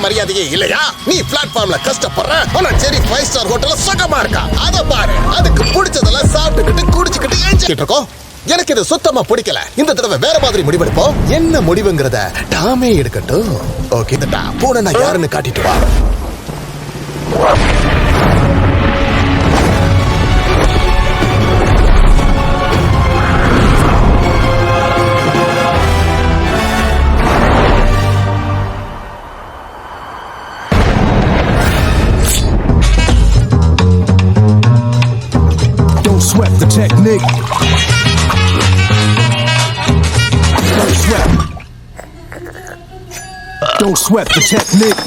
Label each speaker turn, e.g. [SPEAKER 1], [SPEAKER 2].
[SPEAKER 1] மரியாதையே இல்லையா? நீ பிளாட்ஃபார்ம்ல கஷ்டப்படுற, ஆனா சரி 5 ஸ்டார் ஹோட்டல்ல சுகமா இருக்கா. அத பாரு. அதுக்கு பிடிச்சதெல்லாம் சாப்பிட்டுக்கிட்டு குடிச்சுக்கிட்டு எஞ்சிட்டு இருக்கோம். எனக்கு இது சுத்தமா பிடிக்கல. இந்த தடவை வேற மாதிரி முடிவெடுப்போம். என்ன முடிவுங்கிறத டாமே எடுக்கட்டும். ஓகே, பூனை நான் யாருன்னு காட்டிட்டு வா.
[SPEAKER 2] Sweat the technique. Don't sweat the technique.